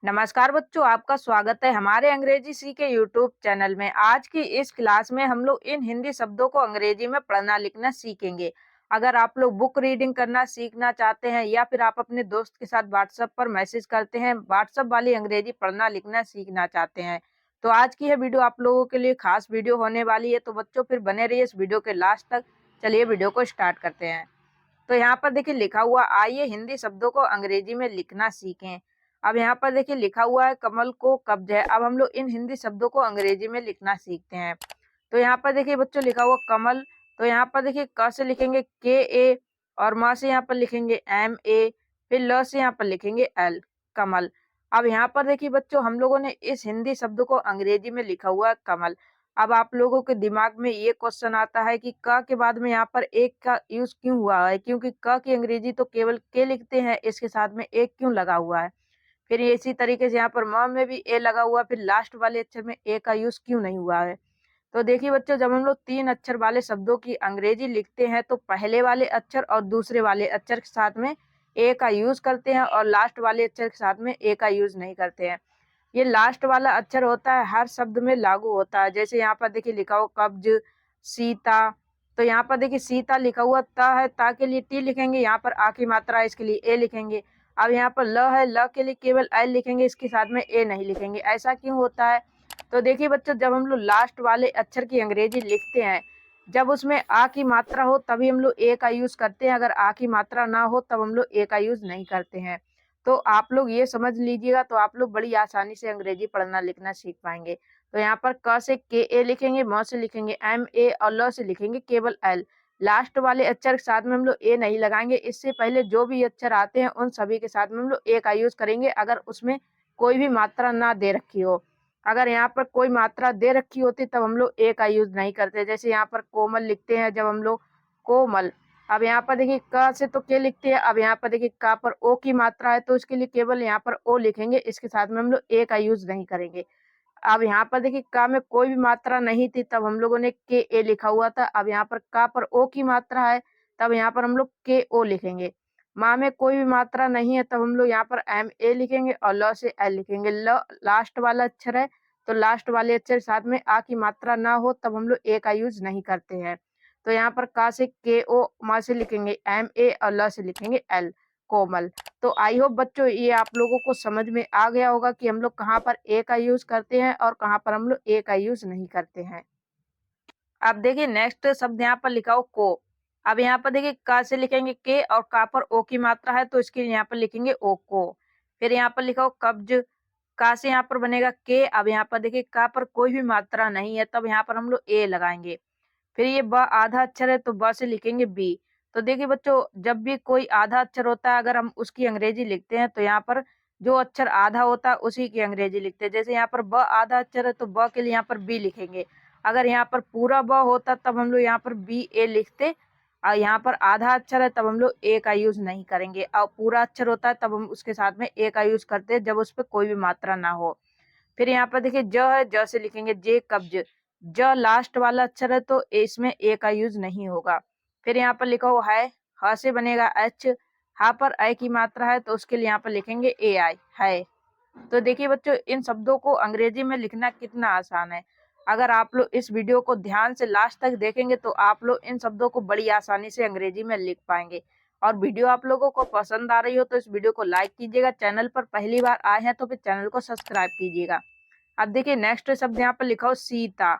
नमस्कार बच्चों, आपका स्वागत है हमारे अंग्रेजी सीखे यूट्यूब चैनल में। आज की इस क्लास में हम लोग इन हिंदी शब्दों को अंग्रेजी में पढ़ना लिखना सीखेंगे। अगर आप लोग बुक रीडिंग करना सीखना चाहते हैं या फिर आप अपने दोस्त के साथ व्हाट्सएप पर मैसेज करते हैं, व्हाट्सएप वाली अंग्रेजी पढ़ना लिखना सीखना चाहते हैं, तो आज की यह वीडियो आप लोगों के लिए खास वीडियो होने वाली है। तो बच्चों फिर बने रहिए इस वीडियो के लास्ट तक। चलिए वीडियो को स्टार्ट करते हैं। तो यहाँ पर देखिए लिखा हुआ, आइए हिंदी शब्दों को अंग्रेजी में लिखना सीखें। अब यहाँ पर देखिए लिखा हुआ है कमल को कब्ज है। अब हम लोग इन हिंदी शब्दों को अंग्रेजी में लिखना सीखते हैं। तो यहाँ पर देखिए बच्चों लिखा हुआ कमल, तो यहाँ पर देखिए क से लिखेंगे के ए, और म से यहाँ पर लिखेंगे एम ए, फिर ल से यहाँ पर लिखेंगे एल, कमल। अब यहाँ पर देखिए बच्चों हम लोगों ने इस हिंदी शब्द को अंग्रेजी में लिखा हुआ है कमल। अब आप लोगों के दिमाग में ये क्वेश्चन आता है कि क के बाद में यहाँ पर एक का यूज क्यों हुआ है, क्योंकि क की अंग्रेजी तो केवल के लिखते हैं, इसके साथ में एक क्यों लगा हुआ है। फिर इसी तरीके से यहाँ पर म में भी ए लगा हुआ है, फिर लास्ट वाले अक्षर में ए का यूज क्यों नहीं हुआ है। तो देखिए बच्चों, जब हम लोग 3 अक्षर वाले शब्दों की अंग्रेजी लिखते हैं तो पहले वाले अक्षर और दूसरे वाले अक्षर के साथ में ए का यूज करते हैं और लास्ट वाले अक्षर के साथ में ए का यूज नहीं करते हैं। ये लास्ट वाला अक्षर होता है हर शब्द में लागू होता है। जैसे यहाँ पर देखिए लिखा हुआ कब्ज, सीता, तो यहाँ पर देखिए सीता लिखा हुआ ता है, ता के लिए टी लिखेंगे, यहाँ पर आ की मात्रा है इसके लिए ए लिखेंगे। अब यहाँ पर ल है, ल के लिए केवल एल लिखेंगे, इसके साथ में ए नहीं लिखेंगे। ऐसा क्यों होता है? तो देखिए बच्चों, जब हम लोग लास्ट वाले अक्षर की अंग्रेजी लिखते हैं, जब उसमें आ की मात्रा हो तभी हम लोग ए का यूज करते हैं, अगर आ की मात्रा ना हो तब हम लोग ए का यूज नहीं करते हैं। तो आप लोग ये समझ लीजिएगा, तो आप लोग बड़ी आसानी से अंग्रेजी पढ़ना लिखना सीख पाएंगे। तो यहाँ पर क से के ए लिखेंगे, म से लिखेंगे एम ए और ल से लिखेंगे केवल एल। लास्ट वाले अक्षर के साथ में हम लोग ए नहीं लगाएंगे। इससे पहले जो भी अक्षर आते हैं उन सभी के साथ में हम लोग ए का यूज करेंगे, अगर उसमें कोई भी मात्रा ना दे रखी हो। अगर यहाँ पर कोई मात्रा दे रखी होती तब हम लोग ए का यूज नहीं करते। जैसे यहाँ पर कोमल लिखते हैं जब हम लोग कोमल। अब यहाँ पर देखिए क से तो के लिखते हैं, अब यहाँ पर देखिए का पर ओ की मात्रा है तो उसके लिए केवल यहाँ पर ओ लिखेंगे, इसके साथ में हम लोग ए का यूज नहीं करेंगे। अब यहाँ पर देखिए का में कोई भी मात्रा नहीं थी तब हम लोगों ने के ए लिखा हुआ था। अब यहाँ पर का पर ओ की मात्रा है तब यहाँ पर हम लोग के ओ लिखेंगे। माँ में कोई भी मात्रा नहीं है तब हम लोग यहाँ पर एम ए लिखेंगे और ल से एल लिखेंगे। ल लास्ट वाला अक्षर है तो लास्ट वाले अक्षर साथ में आ की मात्रा ना हो तब हम लोग ए का यूज नहीं करते हैं। तो यहाँ पर का से के ओ, माँ से लिखेंगे एम ए और ल से लिखेंगे एल, कोमल। तो आई होप बच्चों ये आप लोगों को समझ में आ गया होगा कि हम लोग कहाँ पर ए का यूज करते हैं और कहाँ पर हम लोग ए का यूज नहीं करते हैं। अब देखिए नेक्स्ट शब्द यहाँ पर लिखा हो को। अब यहाँ पर देखिए का से लिखेंगे के और का पर ओ की मात्रा है तो इसके लिए यहाँ पर लिखेंगे ओ को। फिर यहाँ पर लिखा हो कब्ज, का से यहाँ पर बनेगा के। अब यहाँ पर देखिए का पर कोई भी मात्रा नहीं है तब यहाँ पर हम लोग ए लगाएंगे। फिर ये ब आधा अक्षर है तो ब से लिखेंगे बी। तो देखिए बच्चों, जब भी कोई आधा अक्षर होता है अगर हम उसकी अंग्रेजी लिखते हैं तो यहाँ पर जो अक्षर आधा होता है उसी की अंग्रेजी लिखते हैं। जैसे यहाँ पर ब आधा अक्षर है तो ब के लिए यहाँ पर बी लिखेंगे। अगर यहाँ पर पूरा ब होता तब हम लोग यहाँ पर बी ए लिखते, और यहाँ पर आधा अक्षर है तब हम लोग ए का यूज नहीं करेंगे, और पूरा अक्षर होता है तब हम उसके साथ में ए का यूज करते हैं जब उस पर कोई भी मात्रा ना हो। फिर यहाँ पर देखिए ज है, ज से लिखेंगे जे कब्ज। ज लास्ट वाला अक्षर है तो इसमें ए का यूज नहीं होगा। फिर यहाँ पर लिखा हुआ है, ह से बनेगा एच। हा पर ए की मात्रा है तो उसके लिए यहाँ पर लिखेंगे ए आई, है। तो देखिए बच्चों, इन शब्दों को अंग्रेजी में लिखना कितना आसान है। अगर आप लोग इस वीडियो को ध्यान से लास्ट तक देखेंगे तो आप लोग इन शब्दों को बड़ी आसानी से अंग्रेजी में लिख पाएंगे। और वीडियो आप लोगों को पसंद आ रही हो तो इस वीडियो को लाइक कीजिएगा। चैनल पर पहली बार आए हैं तो फिर चैनल को सब्सक्राइब कीजिएगा। अब देखिए नेक्स्ट शब्द यहाँ पर लिखा हो सीता।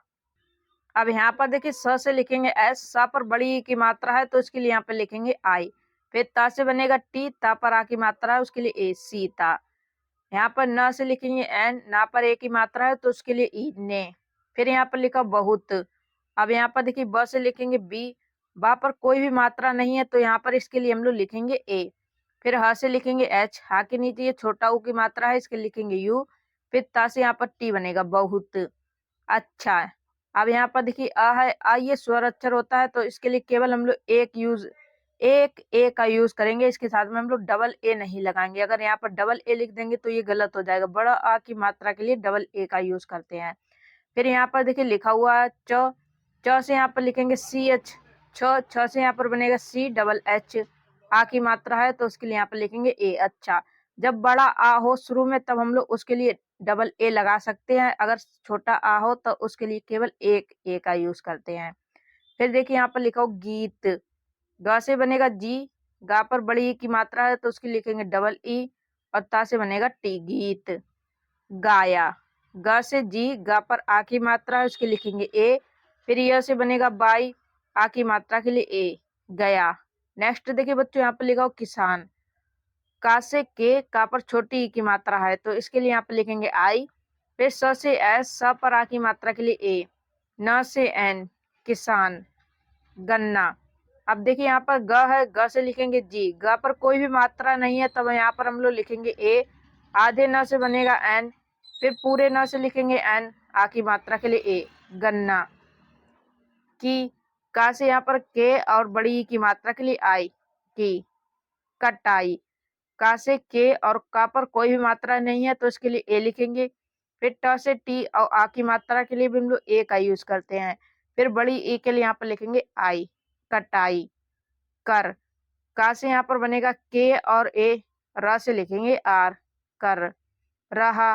अब यहाँ पर देखिए स से लिखेंगे एस, सा पर बड़ी ई की मात्रा है तो इसके लिए यहाँ पर लिखेंगे आई। फिर ता से बनेगा टी, ता पर आ की मात्रा है उसके लिए ए, सीता। यहाँ पर न से लिखेंगे एन, ना पर ए की मात्रा है तो उसके लिए ई, ने। फिर यहाँ पर लिखा बहुत। अब यहाँ पर देखिए ब से लिखेंगे बी, बा पर कोई भी मात्रा नहीं है तो यहाँ पर इसके लिए हम लोग लिखेंगे ए। फिर ह से लिखेंगे एच, हा के नीचे ये छोटा ऊ की मात्रा है इसके लिखेंगे यू। फिर ता से यहाँ पर टी बनेगा बहुत, अच्छा। अब यहाँ पर देखिए अ है, अ ये स्वर अक्षर होता है तो इसके लिए केवल हम लोग एक ए का यूज करेंगे, इसके साथ में हम लोग डबल ए नहीं लगाएंगे। अगर यहाँ पर डबल ए लिख देंगे तो ये गलत हो जाएगा। बड़ा आ की मात्रा के लिए डबल ए का यूज करते हैं। फिर यहाँ पर देखिए लिखा हुआ है च, च से यहाँ पर लिखेंगे सी एच, छ से यहाँ पर बनेगा सी डबल एच। आ की मात्रा है तो उसके लिए यहाँ पर लिखेंगे ए, अच्छा। जब बड़ा आ हो शुरू में तब हम लोग उसके लिए डबल ए लगा सकते हैं। अगर छोटा आ हो तो उसके लिए केवल एक ए का यूज करते हैं। फिर देखिए यहाँ पर लिखा हो गीत। ग से बनेगा जी, गा पर बड़ी ई की मात्रा है तो उसकी लिखेंगे डबल ई, और ता से बनेगा टी, गीत। गाया। ग से जी, गा पर आ की मात्रा है उसकी लिखेंगे ए। फिर य से बनेगा बाई, आ की मात्रा के लिए ए, गया। नेक्स्ट देखिए बच्चों यहाँ पर लिखा हो किसान। का से के, का पर छोटी ई की मात्रा है तो इसके लिए यहाँ पर लिखेंगे आई। फिर स से एस, स पर आ की मात्रा के लिए ए। न से एन, किसान। गन्ना। अब देखिए यहाँ पर ग है, ग से लिखेंगे जी, ग पर कोई भी मात्रा नहीं है तब यहाँ पर हम लोग लिखेंगे ए। आधे न से बनेगा एन, फिर पूरे न से लिखेंगे एन, आ की मात्रा के लिए ए, गन्ना। की। का से यहाँ पर के और बड़ी ई की मात्रा के लिए आई, की। कटाई। का से के और का पर कोई भी मात्रा नहीं है तो इसके लिए ए लिखेंगे। फिर ट से टी और आ की मात्रा के लिए भी हम लोग ए का यूज करते हैं। फिर बड़ी ई के लिए यहाँ पर लिखेंगे आई, कटाई। कर। का से यहाँ पर बनेगा के और ए, र से लिखेंगे आर, कर। रहा।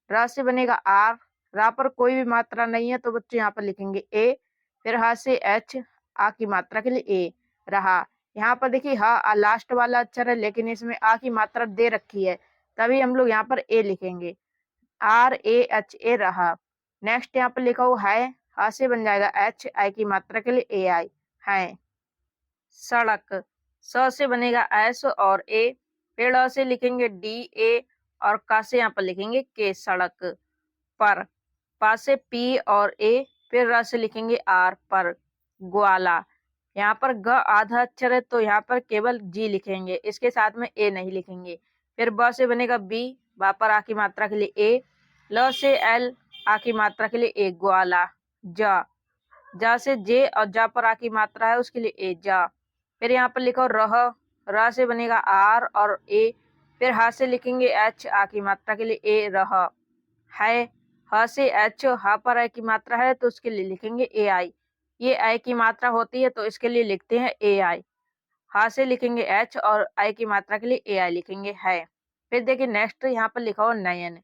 र से बनेगा आर, रा पर कोई भी मात्रा नहीं है तो बच्चे यहाँ पर लिखेंगे ए। फिर हा से एच, आ की मात्रा के लिए ए, रहा। यहाँ पर देखिए हा लास्ट वाला अक्षर है लेकिन इसमें आ की मात्रा दे रखी है तभी हम लोग यहाँ पर ए लिखेंगे, आर ए एच ए, रहा। नेक्स्ट यहाँ पर लिखा हुआ है, हा से बन जाएगा एच, आई की मात्रा के लिए ए आई, है। सड़क। स से बनेगा एस और ए। फिर ड़ से लिखेंगे डी ए, और का से यहाँ पर लिखेंगे के, सड़क। पर। पा से पी और ए, फिर र से लिखेंगे आर, पर। ग्वाला। यहाँ पर ग आधा अक्षर है तो यहाँ पर केवल जी लिखेंगे, इसके साथ में ए नहीं लिखेंगे। फिर ब से बनेगा बी, बा पर आ की मात्रा के लिए ए। ल से एल, आ की मात्रा के लिए ए, ग्वाला। जा। जा से जे और जा पर आ की मात्रा है उसके लिए ए, जा। फिर यहाँ पर लिखो रह। र से बनेगा आर और ए। फिर हा से लिखेंगे एच, आ की मात्रा के लिए ए, रह। है। ह से एच, हा पर आई की मात्रा है तो उसके लिए लिखेंगे ए आई। ये आई की मात्रा होती है तो इसके लिए लिखते हैं ए आई। हा से लिखेंगे एच और आई की मात्रा के लिए ए आई लिखेंगे, है। फिर देखिए नेक्स्ट यहाँ पर लिखा हो नयन।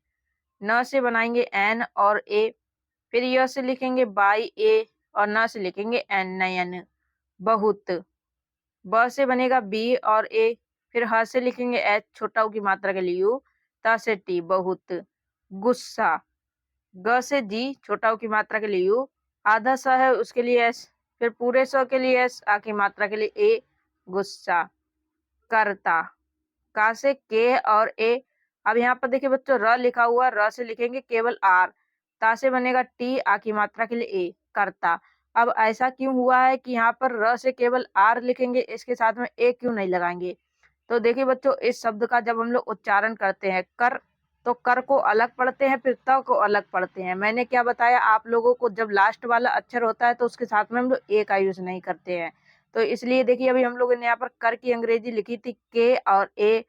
न से बनाएंगे एन और ए। फिर य से लिखेंगे बाई ए, और न से लिखेंगे एन, नयन। बहुत। ब से बनेगा बी और ए। फिर ह से लिखेंगे एच, छोटा ऊ की मात्रा के लिए यू, ता से टी, बहुत। गुस्सा। ग से जी, छोटा ऊ की मात्रा के लिए यू, आधा स है उसके लिए एस, फिर पूरे स के लिए एस, आ की मात्रा के लिए ए, गुस्सा। करता। का से के और ए। अब यहाँ पर देखिए बच्चों र लिखा हुआ, र से लिखेंगे केवल आर। ता से बनेगा टी, आ की मात्रा के लिए ए, करता। अब ऐसा क्यों हुआ है कि यहाँ पर र से केवल आर लिखेंगे, इसके साथ में ए क्यों नहीं लगाएंगे? तो देखिए बच्चों इस शब्द का जब हम लोग उच्चारण करते हैं कर, तो कर को अलग पढ़ते हैं, फिर त को अलग पढ़ते हैं। मैंने क्या बताया आप लोगों को, जब लास्ट वाला अक्षर होता है तो उसके साथ में हम लोग ए का यूज नहीं करते हैं। तो इसलिए देखिए अभी हम लोगों ने यहाँ पर कर की अंग्रेजी लिखी थी के और ए,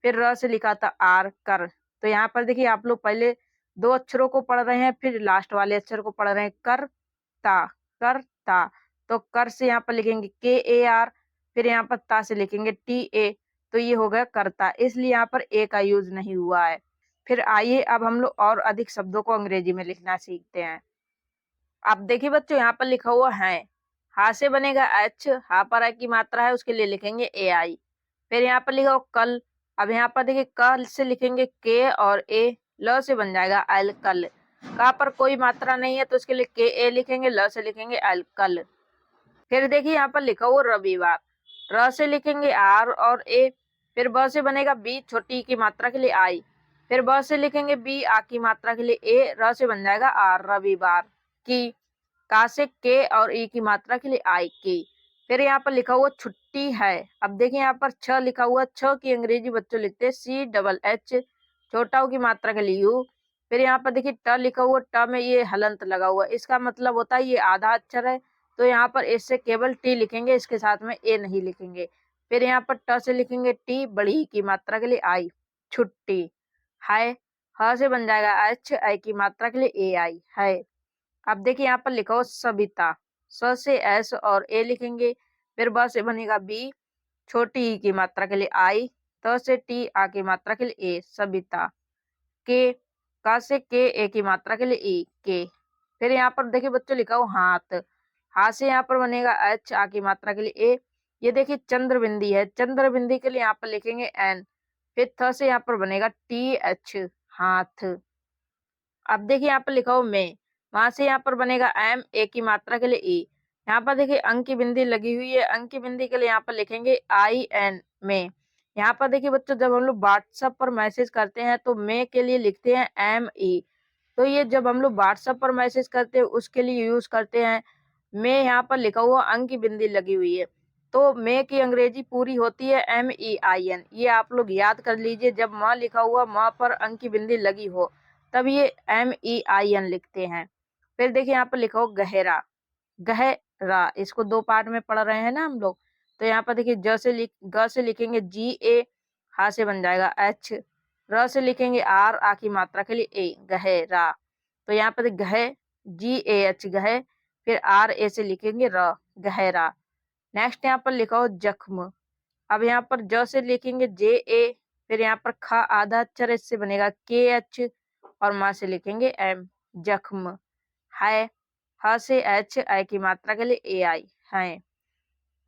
फिर र से लिखा था आर, कर। तो यहाँ पर देखिए आप लोग पहले दो अक्षरों को पढ़ रहे हैं फिर लास्ट वाले अक्षर को पढ़ रहे हैं, कर ता, कर ता। तो कर से यहाँ पर लिखेंगे के ए आर, फिर यहाँ पर ता से लिखेंगे टी ए, तो ये हो गया करता, इसलिए यहाँ पर ए का यूज नहीं हुआ है। फिर आइए अब हम लोग और अधिक शब्दों को अंग्रेजी में लिखना सीखते हैं। अब देखिए बच्चों यहाँ पर लिखा हुआ है, हा से बनेगा एच, हा पर आई की मात्रा है उसके लिए लिखेंगे ए आई। फिर यहाँ पर लिखा हो कल। अब यहाँ पर देखिए कल से लिखेंगे के और ए, ल से बन जाएगा एल, कल। का पर कोई मात्रा नहीं है तो उसके लिए के ए लिखेंगे, ल से लिखेंगे एल, कल। फिर देखिए यहाँ पर लिखा हुआ रविवार। र से लिखेंगे आर और ए। फिर ब से बनेगा बी, छोटी की मात्रा के लिए आई। फिर ब से लिखेंगे बी, आ की मात्रा के लिए ए, र से बन जाएगा आर, रविवार। की। का से के और ई की मात्रा के लिए आई, की। फिर यहाँ पर लिखा हुआ छुट्टी है। अब देखिए यहाँ पर छ लिखा हुआ, छ की अंग्रेजी बच्चों लिखते हैं सी डबल एच, छोटा ऊ की मात्रा के लिए यू। फिर यहाँ पर देखिए ट लिखा हुआ, ट में ये हलंत लगा हुआ, इसका मतलब होता है ये आधा अक्षर है तो यहाँ पर इससे केवल टी लिखेंगे, इसके साथ में ए नहीं लिखेंगे। फिर यहाँ पर ट से लिखेंगे टी, बड़ी की मात्रा के लिए आई, छुट्टी। है। ह से बन जाएगा एच, आई की मात्रा के लिए ए आई, है। अब देखिए यहाँ पर लिखा हो सविता। स से एस और ए लिखेंगे। फिर ब से बनेगा बी, छोटी ई की मात्रा के लिए आई, त से टी आ की मात्रा के लिए ए सविता। के का से के ए की मात्रा के लिए ई के। फिर यहाँ पर देखिए बच्चों लिखा हो हाथ। हाथ से यहाँ पर बनेगा एच आ की मात्रा के लिए ए। ये देखिए चंद्र बिंदी है, चंद्र बिंदी के लिए यहाँ पर लिखेंगे एन। फिर थ से यहाँ पर बनेगा टी एच हाथ। अब देखिए यहाँ पर लिखा हो में। वहां से यहाँ पर बनेगा एम ए की मात्रा के लिए ई। यहाँ पर देखिए अंक की बिंदी लगी हुई है, अंक की बिंदी के लिए यहाँ पर लिखेंगे आई एन में। यहाँ पर देखिए बच्चों जब हम लोग व्हाट्सएप पर मैसेज करते हैं तो में के लिए लिखते हैं एम ई। तो ये जब हम लोग व्हाट्सएप पर मैसेज करते हैं उसके लिए यूज करते हैं। में यहाँ पर लिखा हुआ अंक की बिंदी लगी हुई है, तो में की अंग्रेजी पूरी होती है एम ई आई एन। ये आप लोग याद कर लीजिए, जब माँ लिखा हुआ माँ पर अंक की बिंदी लगी हो तब ये एम ई आई एन लिखते हैं। फिर देखिए यहाँ पर लिखा हो गहरा। गहरा इसको दो पार्ट में पढ़ रहे हैं ना हम लोग। तो यहाँ पर देखिए ग से लिखेंगे जी ए, हा से बन जाएगा एच। र से लिखेंगे आर आ की मात्रा के लिए ए गहरा। तो यहाँ पर गह जी ए एच गह, फिर आर ए से लिखेंगे र गहरा। नेक्स्ट यहाँ पर लिखा हो जख्म। अब यहाँ पर ज से लिखेंगे जे ए, फिर यहाँ पर ख आधा अक्षर इससे बनेगा के एच, और माँ से लिखेंगे एम जख्म। है ह से एच आई की मात्रा के लिए ए आई है।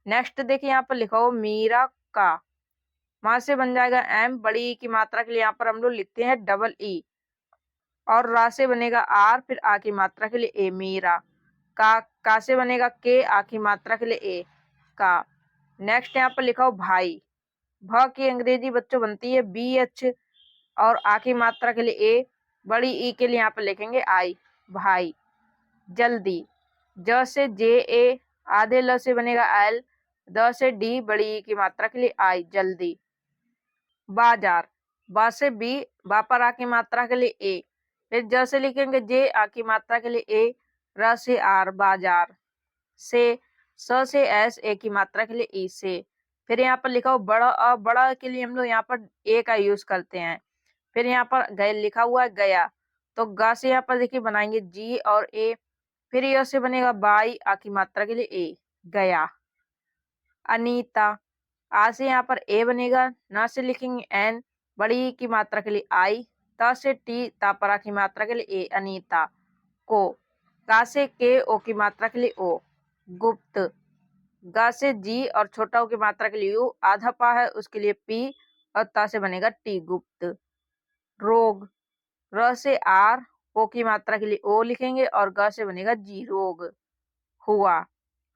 नेक्स्ट देखिए यहाँ पर लिखा हो मीरा का। माँ से बन जाएगा एम, बड़ी ई की मात्रा के लिए यहाँ पर हम लोग लिखते हैं डबल ई, और रा से बनेगा आर, फिर आ की मात्रा के लिए ए मीरा। का से बनेगा के आ की मात्रा के लिए ए का। नेक्स्ट यहाँ पर लिखा हो भाई। भ की अंग्रेजी बच्चों बनती है बी एच, और आ की मात्रा के लिए ए, बड़ी ई के लिए यहाँ पर लिखेंगे आई भाई। जल्दी। ज से जे ए, आधे ल से बनेगा एल, द से डी, बड़ी ई की मात्रा के लिए आई जल्दी। बाजार। बा से बी, बा पर आ की मात्रा के लिए ए, फिर ज से लिखेंगे जे आ की मात्रा के लिए ए, र से आर बाजार। से स से एस ए की मात्रा के लिए ई से। फिर यहाँ पर लिखा हो बड़ा अ, बड़ा के लिए हम लोग यहाँ पर ए का यूज करते हैं। फिर यहाँ पर गए लिखा हुआ है गया, तो गा से यहाँ पर देखिए बनाएंगे जी और ए, फिर य से बनेगा बाई आ की मात्रा के लिए ए गया। अनीता। आ से यहाँ पर ए बनेगा, न से लिखेंगे एन, बड़ी ई की मात्रा के लिए आई, त से टी तापरा की मात्रा के लिए ए अनीता को। का से के ओ की मात्रा के लिए ओ गुप्त। गा से जी और छोटा ओ की मात्रा के लिए यू, आधा पा है उसके लिए पी, और ता से बनेगा टी गुप्त। रोग। र से आर, ओ की मात्रा के लिए ओ लिखेंगे, और ग से बनेगा जी रोग। हुआ।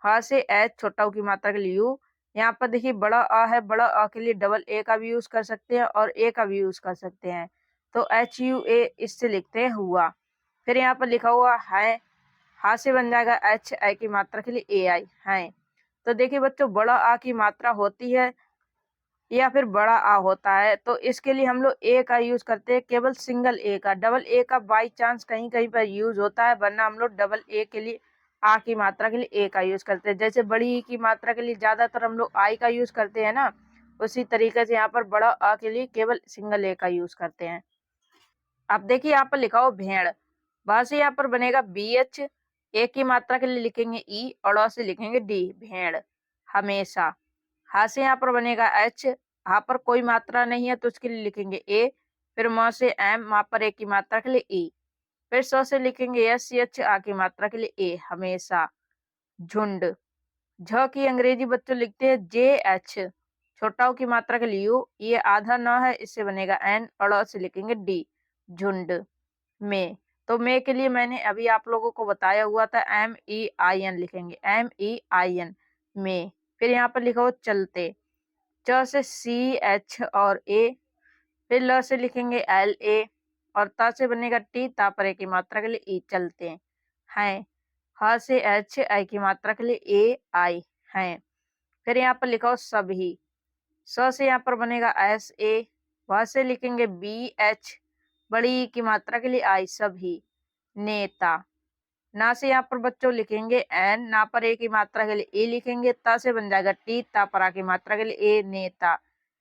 ह से एच, छोटा ऊ की मात्रा के लिए यू। यहाँ पर देखिए बड़ा अ है, बड़ा अ के लिए डबल ए का भी यूज कर सकते हैं और ए का भी यूज कर सकते हैं, तो एच यू ए इससे लिखते हैं हुआ। फिर यहाँ पर लिखा हुआ है, हा से बन जाएगा एच आई की मात्रा के लिए ए आई है। तो देखिए बच्चों बड़ा आ की मात्रा होती है या फिर बड़ा आ होता है, तो इसके लिए हम लोग ए का यूज करते हैं, केवल सिंगल ए का। डबल ए का बाई चांस कहीं कहीं पर यूज होता है, वरना हम लोग डबल ए के लिए आ की मात्रा के लिए ए का यूज करते हैं। जैसे बड़ी ई की मात्रा के लिए ज्यादातर हम लोग आई का यूज करते हैं ना, उसी तरीके से यहाँ पर बड़ा आ के लिए केवल सिंगल ए का यूज करते हैं। अब देखिए यहाँ पर लिखा हो भेड़। वहां से यहाँ पर बनेगा बी एच, ए की मात्रा के लिए लिखेंगे ई, और अ से लिखेंगे डी भेड़। हमेशा। हा से यहाँ पर बनेगा एच, हा पर कोई मात्रा नहीं है तो उसके लिए लिखेंगे ए, फिर म से एम, मा पर ए की मात्रा के लिए ई, फिर स से लिखेंगे एस एच, आ की मात्रा के लिए ए हमेशा। झुंड। झ की अंग्रेजी बच्चों लिखते हैं जे एच, छोटा ऊ की मात्रा के लिए यू, ये आधा न है इससे बनेगा एन, और अ से लिखेंगे डी झुंड। में। तो में के लिए मैंने अभी आप लोगों को बताया हुआ था एम ई आई एन लिखेंगे, एम ई आई एन में। फिर यहाँ पर लिखा हो चलते। च से सी एच और ए, फिर ल से लिखेंगे एल ए, और ता से बनेगा टी, ता पर ए की मात्रा के लिए ई चलते हैं। ह से एच आई की मात्रा के लिए ए आई है। फिर यहाँ पर लिखा हो सभी। स से यहाँ पर बनेगा एस ए, वह से लिखेंगे बी एच, बड़ी ई की मात्रा के लिए आई सभी। नेता। ना से यहाँ पर बच्चों लिखेंगे एन, ना पर ए की मात्रा के लिए ए लिखेंगे, ता से बन जाएगा टी, ता पर आ की मात्रा के लिए ए नेता।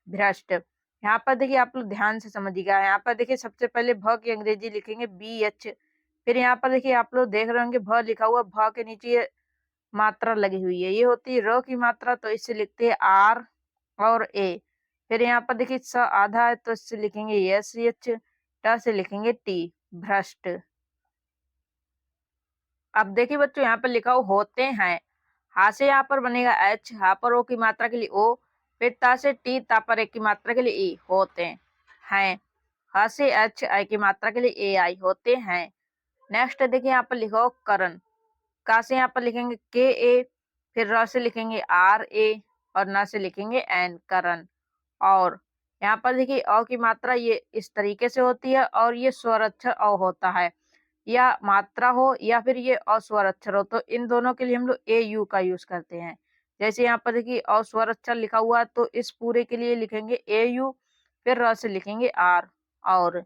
भ्रष्ट। यहाँ पर देखिए आप लोग ध्यान से समझिएगा, यहाँ पर देखिए सबसे पहले भ की अंग्रेजी लिखेंगे बी एच, फिर यहाँ पर देखिए आप लोग देख रहे होंगे भ लिखा हुआ, भ के नीचे ये मात्रा लगी हुई है, ये होती है र की मात्रा, तो इससे लिखते हैं आर और ए। फिर यहाँ पर देखिए स आधा है तो इससे लिखेंगे यस एच, ट से लिखेंगे टी, भ्रष्ट। अब देखिए बच्चों यहाँ पर लिखा हो होते हैं, हा से यहाँ पर बनेगा एच, हा पर ओ की मात्रा के लिए ओ, फिर ता से टी, ता पर एक की मात्रा के लिए ई, होते हैं। हा से एच, आई की मात्रा के लिए ए आई, होते हैं। नेक्स्ट देखिए यहाँ पर लिखा हो करण, का से यहाँ पर लिखेंगे के ए, फिर र से लिखेंगे आर ए, और न से लिखेंगे एन, करण। और यहाँ पर देखिए अ की मात्रा ये इस तरीके से होती है, और ये स्वर अक्षर अ होता है, या मात्रा हो या फिर ये अस्वर अक्षर हो, तो इन दोनों के लिए हम लोग ए यू का यूज करते हैं। जैसे यहाँ पर देखिए अस्वर अक्षर लिखा हुआ है, तो इस पूरे के लिए लिखेंगे ए यू, फिर र से लिखेंगे आर। और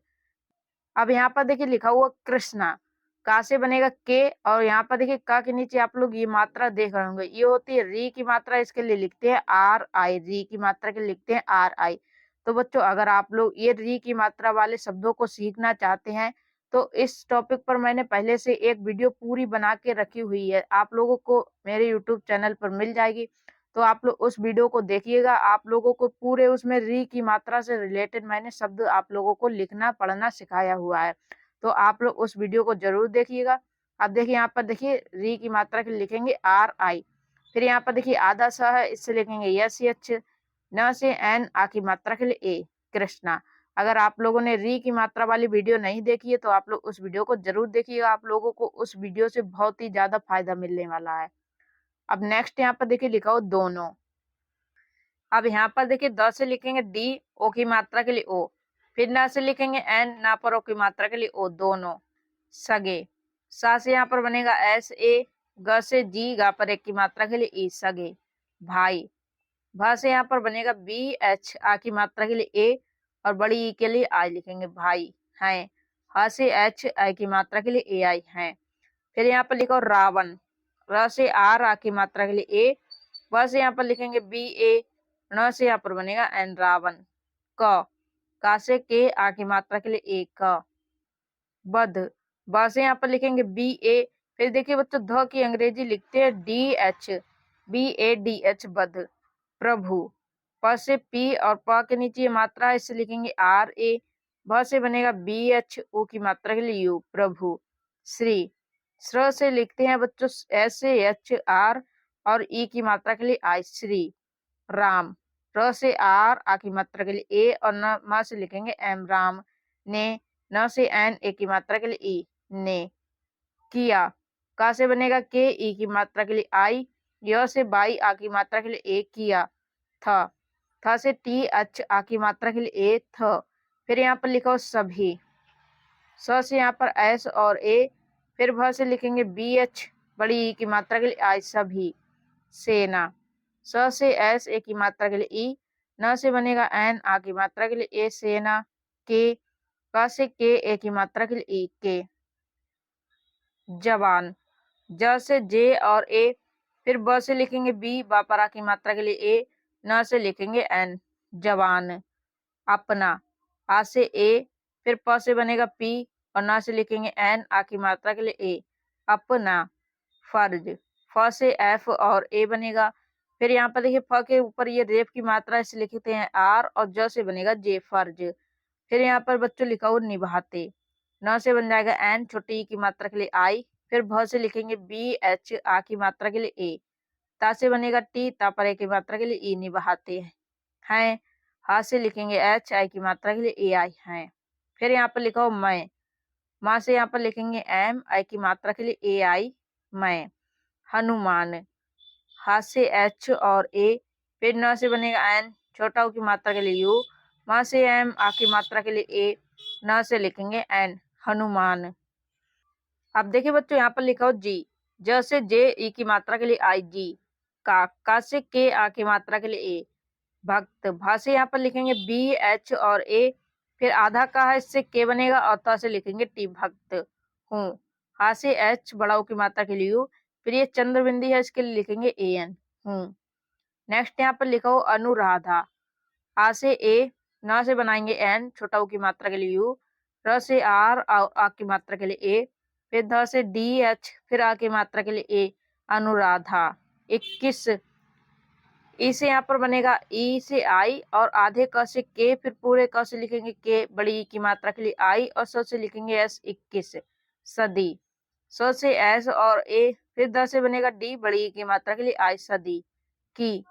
अब यहाँ पर देखिए लिखा हुआ कृष्णा, का से बनेगा के, और यहाँ पर देखिए का के नीचे आप लोग ये मात्रा देख रहे होंगे, ये होती है री की मात्रा, इसके लिए लिखते हैं आर आई, री की मात्रा के लिए लिखते हैं आर आई। तो बच्चों अगर आप लोग ये री की मात्रा वाले शब्दों को सीखना चाहते हैं, तो इस टॉपिक पर मैंने पहले से एक वीडियो पूरी बना के रखी हुई है, आप लोगों को मेरे यूट्यूब चैनल पर मिल जाएगी। तो आप लोग उस वीडियो को देखिएगा, आप लोगों को पूरे उसमें री की मात्रा से रिलेटेड मैंने शब्द आप लोगों को लिखना पढ़ना सिखाया हुआ है। तो आप लोग उस वीडियो को जरूर देखिएगा। अब देखिए यहाँ पर देखिए री की मात्रा के लिए लिखेंगे आर आई, फिर यहाँ पर देखिए आधा स है, इससे लिखेंगे यस एच, न से एन, आ की मात्रा के लिए ए, कृष्णा। अगर आप लोगों ने री की मात्रा वाली वीडियो नहीं देखी है, तो आप लोग उस वीडियो को जरूर देखिएगा, आप लोगों को उस वीडियो से बहुत ही ज्यादा फायदा मिलने वाला है। अब नेक्स्ट यहाँ पर देखिए लिखा हो दोनों। अब यहाँ पर देखिए द से लिखेंगे डी, ओ की मात्रा के लिए ओ, फिर ना से लिखेंगे एन, ना पर ओ की मात्रा के लिए ओ, दोनों। सगे, सा से यहाँ पर बनेगा एस ए, ग से जी, गा पर एक की मात्रा के लिए ई, सगे। भाई, भा से यहाँ पर बनेगा बी एच, आ की मात्रा के लिए ए, और बड़ी ई के लिए आई, लिखेंगे भाई, हैं। हा से एच, आई की मात्रा के लिए ए आई, हैं। फिर यहाँ पर लिखो रावण, र से आर, आ की मात्रा के लिए ए, व से यहाँ पर लिखेंगे बी ए, न से यहाँ पर बनेगा एन, रावण। का से के, आ की मात्रा के लिए ए, क। बध, ब से यहाँ पर लिखेंगे बी ए, फिर देखिए बच्चों ध की अंग्रेजी लिखते हैं D H, B A D H, बध। प्रभु, प से पी, और प के नीचे ये मात्रा है, इससे लिखेंगे आर ए, भ से बनेगा बी एच, ऊ की मात्रा के लिए यू, प्रभु। श्री, श्र से लिखते हैं बच्चों एस एच आर, और ई की मात्रा के लिए आई, श्री। राम, र से आर, आ की मात्रा के लिए ए, और न म से लिखेंगे एम, राम। ने, न से एन, ए की मात्रा के लिए ई, ने। किया, का से बनेगा के, ई की मात्रा के लिए आई, य से बाई, आ की मात्रा के लिए ए, किया। था से टी एच, आ की मात्रा के लिए ए, थ। फिर यहाँ पर लिखो सभी, स से यहाँ पर एस और ए, फिर भ से लिखेंगे बी एच, बड़ी ई की मात्रा के लिए आई, सभी। सेना, स से एस, ए की मात्रा के लिए ई, न से बनेगा एन, आ की मात्रा के लिए ए, सेना। के, क से के, ए की मात्रा के लिए ई, के। जवान, ज से जे और ए, फिर ब से लिखेंगे बी, बा पर आ की मात्रा के लिए ए, न से लिखेंगे एन, जवान। अपना, आ से ए, फिर प से बनेगा पी, और न से लिखेंगे एन, आ की मात्रा के लिए ए, अपना। फर्ज, फ से एफ और ए बनेगा, फिर यहाँ पर देखिए फ के ऊपर ये रेफ की मात्रा इसे लिखते हैं आर, और ज से बनेगा जे, फर्ज। फिर यहाँ पर बच्चों लिखा हो निभाते, न से बन जाएगा एन, छोटी ई की मात्रा के लिए आई, फिर भ से लिखेंगे बी एच, आ की मात्रा के लिए ए, ता से बनेगा टी, ता पर ए की मात्रा के लिए ई, निभाते हैं। हा से लिखेंगे एच, आई की मात्रा के लिए ए आई, हैं। फिर यहाँ पर लिखा हो मैं, माँ से यहाँ पर लिखेंगे एम, आई की मात्रा के लिए ए आई, मैं। हनुमान, हा से एच और ए, फिर न से बनेगा एन, छोटा ऊ की मात्रा के लिए यू, माँ से एम, आ की मात्रा के लिए ए, न से लिखेंगे एन, हनुमान। अब देखिए बच्चों यहाँ पर लिखा हो जी, ज से जे, ई की मात्रा के लिए आई, जी। का से के, आ की मात्रा के लिए ए, भक्त, भा से यहाँ पर लिखेंगे बी एच और ए, फिर आधा का है, इससे के बनेगा, और ता से लिखेंगे टी, भक्त। हूँ, हा से एच, बड़ा ऊ की मात्रा के लिए यू, फिर ये चंद्र बिंदी है, इसके लिए लिखेंगे ए एन, हूँ। नेक्स्ट यहाँ पर लिखा हो अनुराधा, आ से ए, न से बनाएंगे एन, छोटा ऊ की मात्रा के लिए यू, र से आर, आ की मात्रा के लिए ए, फिर ध से डी एच, फिर आ की मात्रा के लिए ए, अनुराधा। 21, ई से यहाँ पर बनेगा ई से आई और आधे क से के, फिर पूरे क से लिखेंगे के बड़ी ई की मात्रा के लिए आई और स से लिखेंगे एस 21 सदी। स से एस और ए, फिर द से बनेगा डी बड़ी ई की मात्रा के लिए आई सदी की।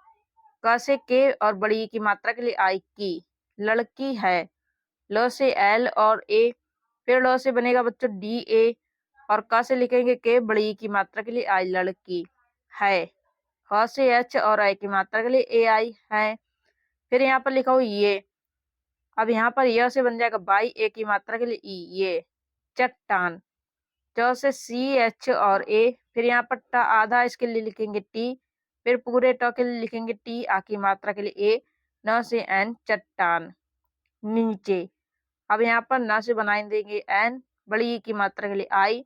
क से के और बड़ी ई की मात्रा के लिए आई की। लड़की है। ल से एल और ए, फिर ल से बनेगा बच्चों डी ए और क से लिखेंगे के बड़ी ई की मात्रा के लिए आई लड़की है। ह से एच और आई की मात्रा के लिए ए आई है। फिर यहाँ पर लिखा हो ये। अब यहाँ पर य से बन जाएगा बाई ए की मात्रा के लिए ई ये चट्टान। च से सी एच और ए, फिर यहाँ पर ट आधा इसके लिए लिखेंगे टी, फिर पूरे ट के लिए लिखेंगे टी आ की मात्रा के लिए ए। न से एन चट्टान नीचे। अब यहाँ पर न से बनाए देंगे एन बड़ी ई की मात्रा के लिए आई।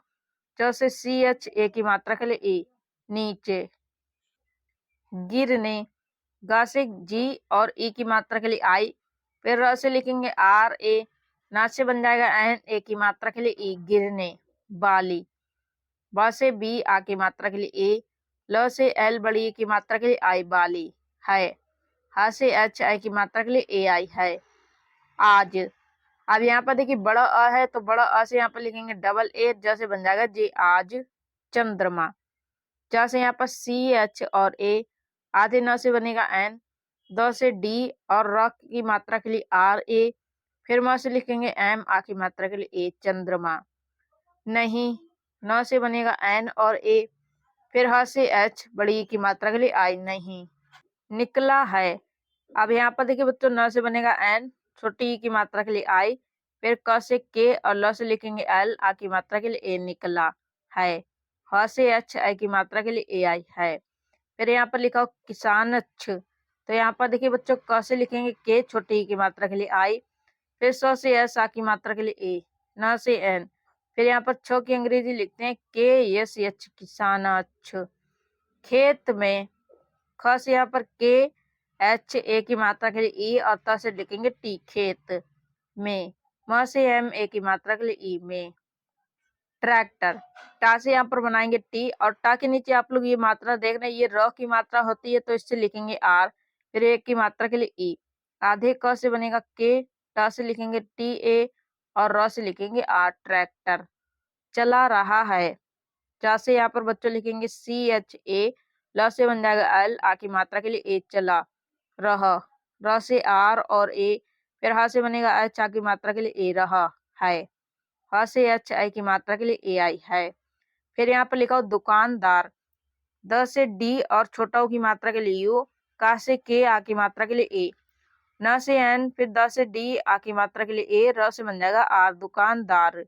च से सी एच ए की मात्रा के लिए ए नीचे। गिरने। ग से जी और ई की मात्रा के लिए आई, फिर र से लिखेंगे आर ए, ना से बन जाएगा एन ए की मात्रा के लिए ई गिरने बाली। ब से बी आ की मात्रा के लिए ए, ल से एल बड़ी ई की मात्रा के लिए आई बाली है। ह से एच आई की मात्रा के लिए ए आई है आज। अब यहाँ पर देखिए बड़ा अ है तो बड़ा अ से यहाँ पर लिखेंगे डबल ए, जैसे बन जाएगा जे आज चंद्रमा। च से यहाँ पर सी एच और ए, आधे न से बनेगा एन। द से डी और र की मात्रा के लिए आर ए, फिर म से लिखेंगे एम आ की मात्रा के लिए ए चंद्रमा। नहीं। न से बनेगा एन और ए, फिर ह से एच बड़ी ई की मात्रा के लिए आई नहीं। निकला है। अब यहाँ पर देखिए बच्चों न से बनेगा एन छोटी ई की मात्रा के लिए आई, फिर क से के और ल से लिखेंगे एल आ की मात्रा के लिए ए निकला है। ह से एच आई की मात्रा के लिए ए आई है। फिर यहाँ पर लिखा हो किसान अच्छ, तो यहाँ पर देखिए बच्चों क से लिखेंगे के छोटी ई की मात्रा के लिए आई, फिर स से एस आ की मात्रा के लिए ए, न से एन। फिर यहाँ पर छ की अंग्रेजी लिखते हैं के एस एच किसान अच्छ। खेत में। ख से यहाँ पर के एच ए की मात्रा के लिए ई और त से लिखेंगे टी खेत में। म से एम ए की मात्रा के लिए ई में। ट्रैक्टर। टा से यहाँ पर बनाएंगे टी और टा के नीचे आप लोग ये मात्रा देख रहे हैं, ये र की मात्रा होती है तो इससे लिखेंगे आर, फिर एक की मात्रा के लिए ई। आधे क से बनेगा के, टा से लिखेंगे टी ए और र से लिखेंगे आर ट्रैक्टर। चला रहा है। चा से यहाँ पर बच्चों लिखेंगे सी एच ए, ल से बन जाएगा एल आ की मात्रा के लिए ए चला रह। र से आर और ए, फिर ह से बनेगा एच आ की मात्रा के लिए ए रहा है। ह से एच आई की मात्रा के लिए ए आई है। फिर यहाँ पर लिखा हो दुकानदार। द से डी और छोटा ओ की मात्रा के लिए यू, का से के आ की मात्रा के लिए ए, न से एन, फिर द से डी आ की मात्रा के लिए ए, र से बन जाएगा आर दुकानदार।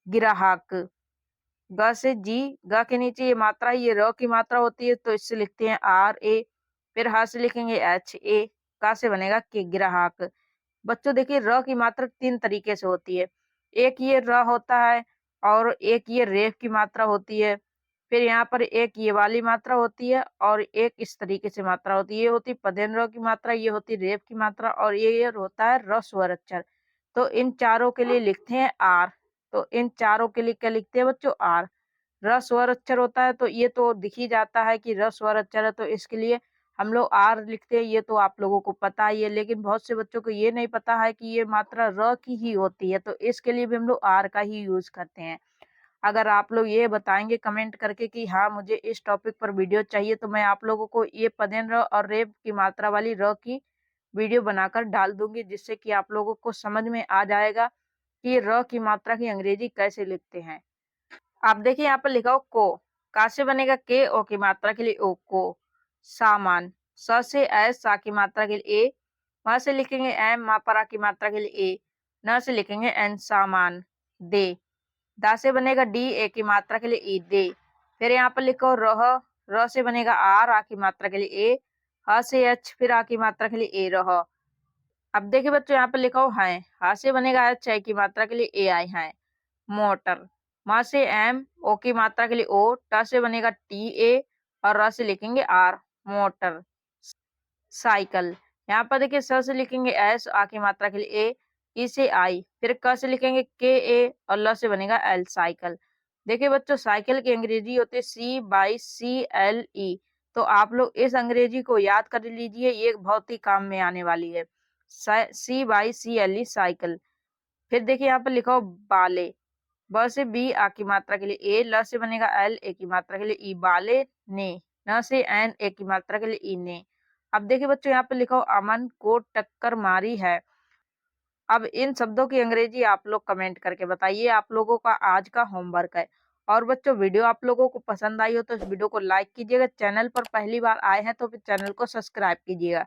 ग्राहक। ग से जी, ग के नीचे ये मात्रा ये र की मात्रा होती है तो इससे लिखते हैं आर ए, फिर ह से लिखेंगे एच ए, का से बनेगा के ग्राहक। बच्चों देखिए र की मात्रा तीन तरीके से होती है, एक ये र होता है और एक ये रेफ की मात्रा होती है, फिर यहाँ पर एक ये वाली मात्रा होती है और एक इस तरीके से मात्रा होती है। ये होती पदेन र की मात्रा, ये होती रेफ की मात्रा और ये होता है र स्वर अक्षर। तो इन चारों के लिए लिखते हैं आर। तो इन चारों के लिए क्या लिखते हैं बच्चों आर। र स्वर अक्षर होता है तो ये तो दिख ही जाता है कि र स्वर अक्षर है तो इसके लिए हम लोग आर लिखते हैं, ये तो आप लोगों को पता ही है। लेकिन बहुत से बच्चों को ये नहीं पता है कि ये मात्रा र की ही होती है, तो इसके लिए भी हम लोग आर का ही यूज करते हैं। अगर आप लोग ये बताएंगे कमेंट करके कि हाँ मुझे इस टॉपिक पर वीडियो चाहिए, तो मैं आप लोगों को ये पदेन र और रेफ की मात्रा वाली र की वीडियो बनाकर डाल दूंगी, जिससे कि आप लोगों को समझ में आ जाएगा कि र की मात्रा की अंग्रेजी कैसे लिखते हैं। आप देखिए यहाँ पर लिखा हो को, का से बनेगा के ओ की मात्रा के लिए ओ को। सामान। स से एस सा की मात्रा के लिए ए, म से लिखेंगे एम मा पर आ की मात्रा के लिए ए, न से लिखेंगे एन सामान दे। दा से बनेगा डी ए की मात्रा के लिए ई दे। फिर यहाँ पर लिखो रह, र से बनेगा आर आ की मात्रा के लिए ए, ह से एच फिर आ की मात्रा के लिए ए रह। अब देखिए बच्चों यहाँ पर लिखा हो है, ह से बनेगा एच आई की मात्रा के लिए ए आई है। मोटर। म से एम ओ की मात्रा के लिए ओ, ट से बनेगा टी ए और र से लिखेंगे आर मोटर। साइकिल। यहाँ पर देखिए स से लिखेंगे एस, आ की मात्रा के लिए ए, ई से आई, फिर क से लिखेंगे के ए और ल से बनेगा एल साइकिल। देखिए बच्चों साइकिल की अंग्रेजी होती है सी बाई सी एल ई, तो आप लोग इस अंग्रेजी को याद कर लीजिए, ये बहुत ही काम में आने वाली है। CYCLE cycle. फिर देखिए यहाँ पर लिखा हो बाले। ब से बी आ की मात्रा के लिए ए, ल से बनेगा एल, ए की मात्रा के लिए ई, बाले ने। न से एन, ए की मात्रा के लिए ई, ने। अब देखिए बच्चों यहाँ पे लिखा हो अमन को टक्कर मारी है। अब इन शब्दों की अंग्रेजी आप लोग कमेंट करके बताइए, आप लोगों का आज का होमवर्क है। और बच्चों वीडियो आप लोगों को पसंद आई हो तो इस वीडियो को लाइक कीजिएगा, चैनल पर पहली बार आए हैं तो फिर चैनल को सब्सक्राइब कीजिएगा।